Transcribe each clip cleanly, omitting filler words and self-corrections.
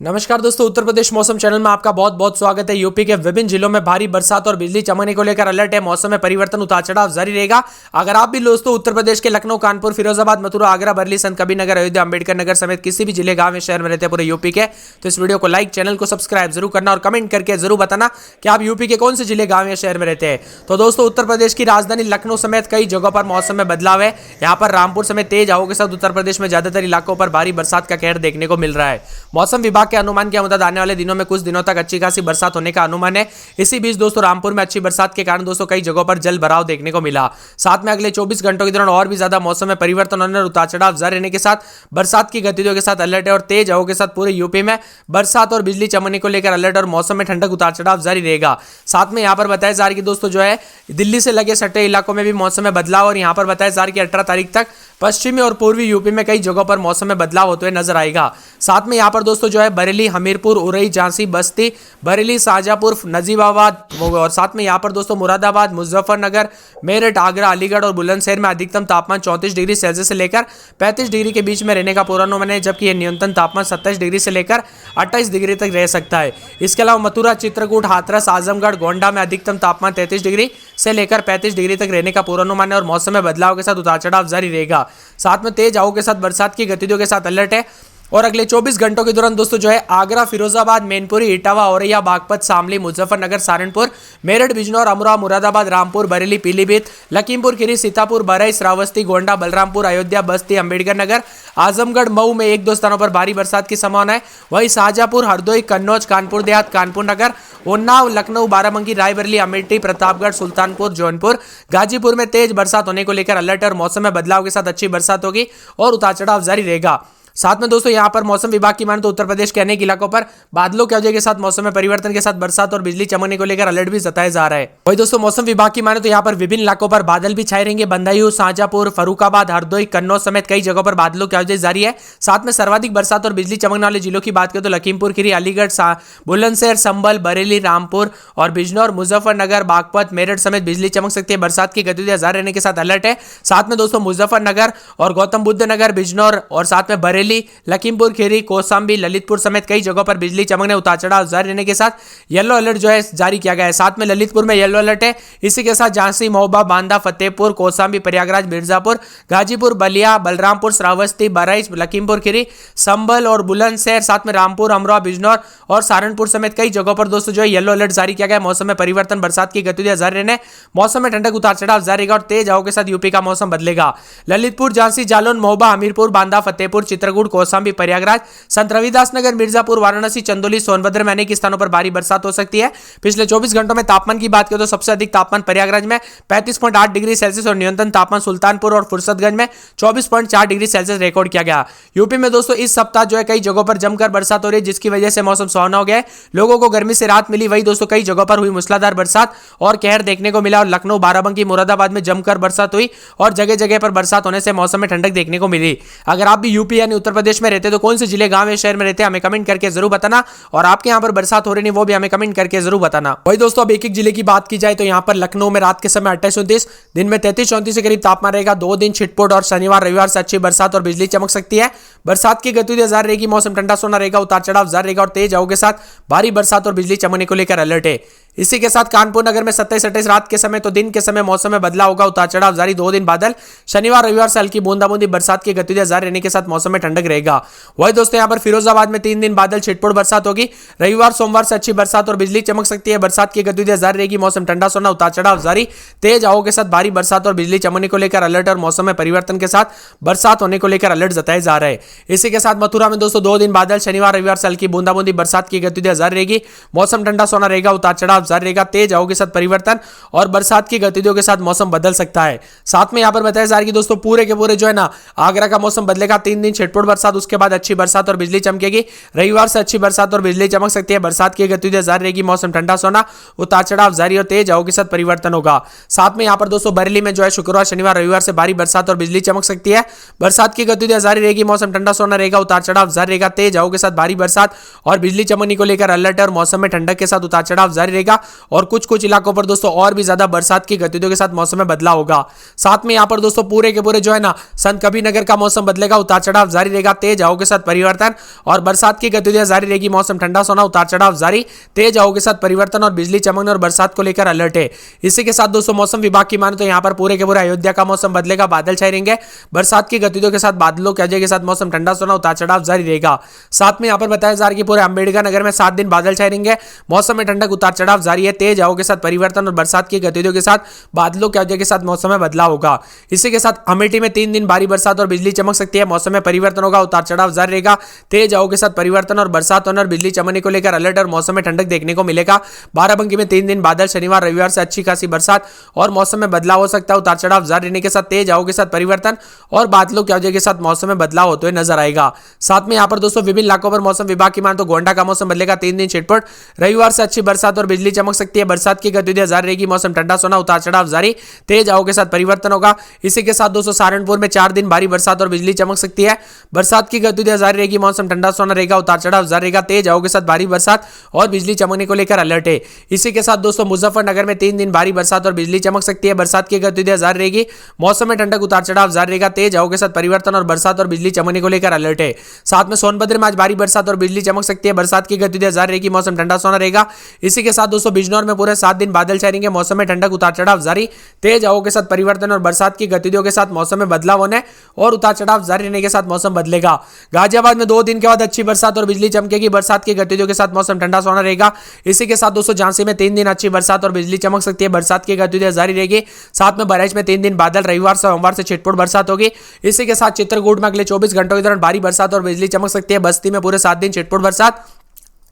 नमस्कार दोस्तों, उत्तर प्रदेश मौसम चैनल में आपका बहुत बहुत स्वागत है। यूपी के विभिन्न जिलों में भारी बरसात और बिजली चमकने को लेकर अलर्ट है। मौसम में परिवर्तन उतार चढ़ाव जारी रहेगा। अगर आप भी दोस्तों उत्तर प्रदेश के लखनऊ, कानपुर, फिरोजाबाद, मथुरा, आगरा, बरेली, संत कबीरनगर, अयोध्या, अंबेडकर नगर समेत किसी भी जिले, गांव या शहर में रहते हैं पूरे यूपी के, तो इस वीडियो को लाइक, चैनल को सब्सक्राइब जरूर करना और कमेंट करके जरूर बताना कि आप यूपी के कौन से जिले, गांव या शहर में रहते हैं। तो दोस्तों उत्तर प्रदेश की राजधानी लखनऊ समेत कई जगहों पर मौसम में बदलाव है। यहाँ पर रामपुर समेत तेज हवाओं के साथ उत्तर प्रदेश में ज्यादातर इलाकों पर भारी बरसात का कहर देखने को मिल रहा है। मौसम विभाग के अनुमान के मुताबिक आने वाले दिनों में कुछ दिनों तक अच्छी खासी बरसात होने का अनुमान है। इसी बीच दोस्तों रामपुर में अच्छी बरसात के कारण दोस्तों कई जगहों पर जल भराव देखने को मिला। साथ में अगले 24 घंटों के दौरान और भी ज्यादा मौसम में परिवर्तन होने और उतार चढ़ाव जारी रहने के साथ बरसात की गतिविधियों के साथ अलर्ट है और तेज हवाओं के साथ पूरे यूपी में बरसात और बिजली चमकने को लेकर अलर्ट और मौसम में ठंडक उतार चढ़ाव जारी रहेगा। साथ में यहाँ पर बताया जा रहा है कि दोस्तों जो है दिल्ली से लगे सटे इलाकों में भी मौसम में बदलाव, और यहाँ पर बताया जा रहा है कि 18 तारीख तक पश्चिमी और पूर्वी यूपी में कई जगहों पर मौसम में बदलाव होते हुए नजर आएगा। साथ में यहाँ पर दोस्तों जो है बरेली, हमीरपुर, उरई, झांसी, बस्ती, बरेली, शाहजहांपुर, नजीबाबाद और साथ में यहाँ पर दोस्तों मुरादाबाद, मुजफ्फरनगर, मेरठ, आगरा, अलीगढ़ और बुलंदशहर में अधिकतम तापमान 34 डिग्री सेल्सियस से लेकर 35 डिग्री के बीच में रहने का पूर्वानुमान है, जबकि यह न्यूनतम तापमान 27 डिग्री से लेकर 28 डिग्री तक रह सकता है। इसके अलावा मथुरा, चित्रकूट, हाथरस, आजमगढ़, गोंडा में अधिकतम तापमान 33 डिग्री से लेकर 35 डिग्री तक रहने का पूर्वानुमान है और मौसम में बदलाव के साथ उतार चढ़ाव जारी रहेगा। साथ में तेज हवाओं के साथ बरसात की गतिविधियों के साथ अलर्ट है और अगले 24 घंटों के दौरान दोस्तों जो है आगरा, फिरोजाबाद, मैनपुरी, इटावा, औरैया, बागपत, शामली, मुजफ्फरनगर, सहारनपुर, मेरठ, बिजनौर, अमरोहा, मुरादाबाद, रामपुर, बरेली, पीलीभीत, लखीमपुर खीरी, सीतापुर, बहराइच, श्रावस्ती, गोंडा, बलरामपुर, अयोध्या, बस्ती, अंबेडकर नगर, आजमगढ़, मऊ में 1-2 स्थानों पर भारी बरसात की संभावना है। वहीं शाहजहांपुर, हरदोई, कन्नौज, कानपुर देहात, कानपुर नगर, उन्नाव, लखनऊ, बाराबंकी, रायबरेली, अमेठी, प्रतापगढ़, सुल्तानपुर, जौनपुर, गाजीपुर में तेज बरसात होने को लेकर अलर्ट है और मौसम में बदलाव के साथ अच्छी बरसात होगी और उतार चढ़ाव जारी रहेगा। साथ में दोस्तों यहाँ पर मौसम विभाग की माने तो उत्तर प्रदेश के अनेक इलाकों पर बादलों की वजह के साथ मौसम में परिवर्तन के साथ बरसात और बिजली चमकने को लेकर अलर्ट भी जताया जा रहा है। वही दोस्तों मौसम विभाग की माने तो यहाँ पर विभिन्न इलाकों पर बादल भी छाए रहेंगे। बंदायूं, शाहजहांपुर, फर्रुखाबाद, हरदोई, कन्नौज समेत कई जगहों पर बादलों की वजह जारी है। साथ में सर्वाधिक बरसात और बिजली चमकने वाले जिलों की बात करें तो लखीमपुर खीरी, अलीगढ़, बुलंदशहर, संभल, बरेली, रामपुर और बिजनौर, मुजफ्फरनगर, बागपत, मेरठ समेत बिजली चमक सकती है। बरसात की गतिविधियां जारी रहने के साथ अलर्ट है। साथ में दोस्तों मुजफ्फरनगर और गौतम बुद्ध नगर, बिजनौर और साथ में बरेली, लखीमपुर खीरी, कौशाम्बी, ललितपुर समेत कई जगहों पर बिजली चमकने, उतार चढ़ाव जारी रहने के साथ येलो अलर्ट जो है जारी किया गया है। साथ में ललितपुर में येलो अलर्ट है। इसी के साथ झांसी, महोबा, बांदा, फतेहपुर, कौशाम्बी, प्रयागराज, मिर्जापुर, गाजीपुर, बलिया, बलरामपुर, श्रावस्ती, बहराइच, लखीमपुर खीरी, संभल और बुलंदशहर, साथ में रामपुर, अमरोहा, बिजनौर और सहारनपुर समेत कई जगहों पर दोस्तों जो है येलो अलर्ट जारी किया गया है। मौसम में परिवर्तन, बरसात की गतिविधियां जारी रहने, मौसम में ठंडक, उतार चढ़ाव जारी रहेगा और तेज हवाओं के साथ यूपी का मौसम बदलेगा। ललितपुर, झांसी, जालौन, महोबा, हमीरपुर, बांदा, फतेहपुर, चित्रकूट, कौशाम्बी, प्रयागराज, संत रविदास नगर, मिर्जापुर, वाराणसी, चंदौली, सोनभद्र में अनेक स्थानों पर भारी बरसात हो सकती है। पिछले 24 घंटों में तापमान की बात करें तो सबसे अधिक तापमान प्रयागराज में 35.8 डिग्री सेल्सियस और न्यूनतम तापमान सुल्तानपुर और फुर्सतगंज में 24.4 डिग्री सेल्सियस रिकॉर्ड किया गया। यूपी में दोस्तों इस सप्ताह जो है कई जगहों पर जमकर बरसात हो रही है, जिसकी वजह से मौसम सुहावना हो गया है। लोगों को गर्मी से राहत मिली। वही दोस्तों कई जगहों पर हुई मूसलाधार बरसात और कहर देखने को मिला और लखनऊ, बाराबंकी, मुरादाबाद में जमकर बरसात हुई और जगह जगह पर बरसात होने से मौसम में ठंडक देखने को मिली। अगर आप भी यूपी यानी उत्तर प्रदेश में रहते तो कौन से जिले, गांव या शहर में रहते हैं हमें कमेंट करके जरूर बताना, और आपके यहां पर बरसात हो रही है वो भी हमें कमेंट करके जरूर बताना। वही दोस्तों अब एक एक जिले की बात की जाए तो यहां पर लखनऊ में रात के समय 28-29, दिन में 33-34 के करीब तापमान रहेगा। 2 दिन छिटपुट और शनिवार रविवार से अच्छी बरसात और बिजली चमक सकती है। बरसात की गतिविधियां जारी रहेगी, मौसम ठंडा सोना रहेगा, उतार चढ़ाव जारी रहेगा और तेज हवाओं के साथ भारी बरसात और बिजली चमकने को लेकर अलर्ट है। इसी के साथ कानपुर नगर में 27-28 रात के समय तो दिन के समय मौसम में बदलाव होगा, उतार चढ़ाव जारी। 2 दिन बादल, शनिवार रविवार से हल्की बूंदाबूंदी, बरसात की गतिविधियां जारी रहने के साथ मौसम में ठंडक रहेगा। वही दोस्तों यहाँ पर फिरोजाबाद में 3 दिन बादल, छिटपुट बरसात होगी। रविवार सोमवार से अच्छी बरसात और बिजली चमक सकती है। बरसात की गतिविधियां जारी रहेगी, मौसम ठंडा सोना, उतार चढ़ाव जारी। तेज हवाओं के साथ भारी बरसात और बिजली चमकने को लेकर अलर्ट और मौसम में परिवर्तन के साथ बरसात होने को लेकर अलर्ट जताया जा रहा है। इसी के साथ मथुरा में दोस्तों 2 दिन बादल, शनिवार रविवार से हल्की बूंदाबूंदी, बरसात की गतिविधियां जारी रहेगी, मौसम ठंडा सोना रहेगा, उतार चढ़ाव जारी रहेगा। तेज के साथ परिवर्तन और बरसात की गतिविधियों के साथ मौसम बदल सकता है। साथ में यहां पर बताया जा रहा है कि दोस्तों पूरे के पूरे जो है ना आगरा का मौसम बदलेगा। 3 दिन छिटपुट बरसात, उसके बाद अच्छी बरसात और बिजली चमकेगी। रविवार से अच्छी बरसात और बिजली चमक सकती है। बरसात की गतिविधियां जारी रहेगी, मौसम ठंडा सोना, उतार चढ़ाव जारी और तेज हवाओं के साथ परिवर्तन होगा। साथ में यहां पर दोस्तों बरेली में जो है शुक्रवार, शनिवार, रविवार से भारी बरसात और बिजली चमक सकती है। बरसात की गतिविधियां जारी रहेगी, मौसम ठंडा सोना रहेगा, उतार चढ़ाव जारी रहेगा। तेज हवाओं के साथ भारी बरसात और बिजली चमकने को लेकर अलर्ट है और मौसम में ठंडक के साथ उतार चढ़ाव जारी रहेगा। रहेगा और कुछ कुछ इलाकों पर दोस्तों और भी ज्यादा बरसात की गतिविधियों के साथ मौसम में बदलाव होगा। साथ में यहाँ पर दोस्तों पूरे के पूरे जो है ना संत कबीरनगर का मौसम बदलेगा, उतार चढ़ाव जारी रहेगा, तेज हवाओं के साथ परिवर्तन और बरसात की गतिविधियां जारी रहेगी। मौसम ठंडा सोना, उतार चढ़ाव जारी, तेज हवाओं के साथ परिवर्तन और बिजली चमकने और बरसात को लेकर अलर्ट है। इसी के साथ दोस्तों मौसम विभाग की माने तो यहाँ पर पूरे के पूरे अयोध्या का मौसम बदलेगा, बादल छाए रहेंगे, बरसात की गतिविधियों के साथ बादलों की वजह के साथ मौसम ठंडा सोना, उतार चढ़ाव जारी रहेगा। साथ में यहाँ पर बताया जा रहा है कि पूरे अंबेडकर नगर में 7 दिन बादल छाए रहेंगे, मौसम में ठंडक, उतार चढ़ाव जारी है, तेज हवाओं के साथ परिवर्तन और बरसात की गतिविधियों के साथ बादलों की वजह के साथ मौसम में बदलाव होगा। इसी के साथ अमेठी में 3 दिन भारी बरसात और बिजली चमक सकती है, मौसम में परिवर्तन होगा, उतार चढ़ाव जारी रहेगा, तेज हवाओं के साथ परिवर्तन और बरसात होने और बिजली चमकने को लेकर अलर्ट और मौसम में ठंडक देखने को मिलेगा। बाराबंकी में 3 दिन बादल, शनिवार रविवार से अच्छी खासी बरसात और मौसम में बदलाव हो सकता है, उतार चढ़ाव जारी रहने के साथ तेज हवाओं के साथ परिवर्तन और बादलों की वजह के साथ मौसम में बदलाव होते हुए नजर आएगा। साथ में यहाँ पर दोस्तों विभिन्न इलाकों पर मौसम विभाग की मान तो गोंडा का मौसम बदलेगा, 3 दिन छिटपुट, रविवार से अच्छी बरसात और बिजली चमक सकती है, बरसात की गतिविधियां जारी रहेगी, मौसम ठंडा सोना, उतार चढ़ाव जारी, तेज हवाओं के साथ परिवर्तन होगा। इसी के साथ दोस्तों सहारनपुर में 4 दिन भारी बरसात और बिजली चमक सकती है, बरसात की गतिविधियां जारी रहेगी, मौसम ठंडा सोना रहेगा, उतार चढ़ाव जारी रहेगा, तेज हवाओं के साथ भारी बरसात और बिजली चमकने को लेकर अलर्ट है। इसी के साथ दोस्तों मुजफ्फरनगर में 3 दिन भारी बरसात और बिजली चमक सकती है, बरसात की गतिविधियां जारी रहेगी, मौसम में ठंडक, उतार चढ़ाव जारी रहेगा, तेज हवाओं के साथ परिवर्तन और बरसात और बिजली चमकने को लेकर अलर्ट है। साथ में सोनभद्र में आज भारी बरसात और बिजली चमक सकती है, बरसात की गतिविधियां जारी रहेगी, मौसम ठंडा सोना रहेगा। इसी के साथ दोस्तों बिजनौर में पूरे 7 दिन बादल छाए रहेंगे, मौसम में ठंडक, उतार चढ़ाव जारी, तेज हवाओं के साथ परिवर्तन और बरसात की गतिविधियों के साथ मौसम में बदलाव होने और उतार चढ़ाव जारी रहने के साथ मौसम बदलेगा। गाजियाबाद में 2 दिन के बाद अच्छी बरसात और बिजली चमकेगी, बरसात की गतिविधियों के साथ मौसम ठंडा सोना रहेगा। इसी के साथ दोस्तों झांसी में 3 दिन अच्छी बरसात और बिजली चमक सकती है, बरसात की गतिविधियां जारी रहेगी। साथ में बहराइच में 3 दिन बादल, रविवार से सोमवार से छिटपुट बरसात होगी। इसी के साथ चित्रकूट में अगले 24 घंटों के दौरान भारी बरसात और बिजली चमक सकती है, बस्ती में पूरे 7 दिन छिटपुट बरसात,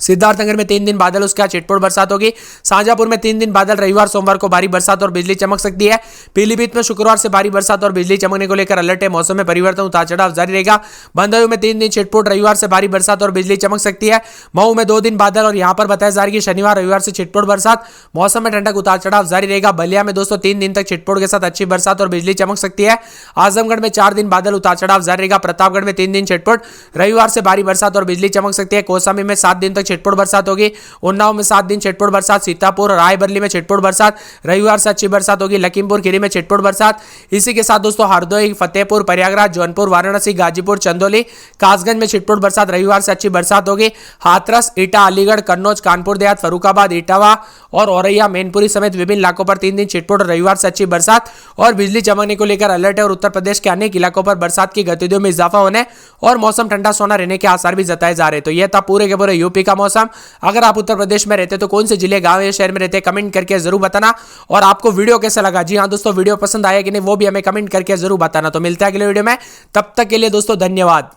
सिद्धार्थनगर में 3 दिन बादल, उसके बाद छिटपुट बरसात होगी। शाहजहांपुर में 3 दिन बादल, रविवार सोमवार को भारी बरसात और बिजली चमक सकती है। पीलीभीत में शुक्रवार से भारी बरसात और बिजली चमकने को लेकर अलर्ट है, मौसम में परिवर्तन, उतार चढ़ाव जारी रहेगा। बंदरु में 3 दिन छिटपुट, रविवार से भारी बरसात और बिजली चमक सकती है। मऊ में 2 दिन बादल और यहां पर बताया जा रहा है कि शनिवार रविवार से छिटपुट बरसात, मौसम में ठंडक, उतार चढ़ाव जारी रहेगा। बलिया में दोस्तों 3 दिन तक छिटपुट के साथ अच्छी बरसात और बिजली चमक सकती है। आजमगढ़ में 4 दिन बादल, उतार चढ़ाव जारी रहेगा। प्रतापगढ़ में 3 दिन छिटपुट, रविवार से भारी बरसात और बिजली चमक सकती है। कौसाम्बी में 7 दिन तक छिटपुट बरसात होगी। उन्नाव में 7 दिन छिटपुट बरसात। सीतापुर और रायबरेली में छिटपुट बरसात, रविवार से अच्छी बरसात होगी। लखीमपुर खीरी में छिटपुट बरसात। इसी के साथ दोस्तों हरदोई, फतेहपुर, प्रयागराज, जौनपुर, वाराणसी, गाजीपुर, चंदौली, कासगंज में छिटपुट बरसात, रविवार से अच्छी बरसात होगी। हाथरस, एटा, अलीगढ़, कन्नौज, कानपुर देहात, फर्रुखाबाद, इटावा और औरैया, मैनपुरी समेत विभिन्न इलाकों पर 3 दिन छिटपुट और रविवार से अच्छी बरसात और बिजली चमकने को लेकर अलर्ट है और उत्तर प्रदेश के अनेक इलाकों पर बरसात की गतिविधियों में इजाफा होने और मौसम ठंडा सोना रहने के आसार भी जताए जा रहे। तो यह था पूरे के पूरे यूपी का मौसम। अगर आप उत्तर प्रदेश में रहते तो कौन से जिले, गांव या शहर में रहते, कमेंट करके जरूर बताना। और आपको वीडियो कैसा लगा, जी हाँ दोस्तों वीडियो पसंद आया कि नहीं वो भी हमें कमेंट करके जरूर बताना। तो मिलता है अगले वीडियो में, तब तक के लिए दोस्तों धन्यवाद।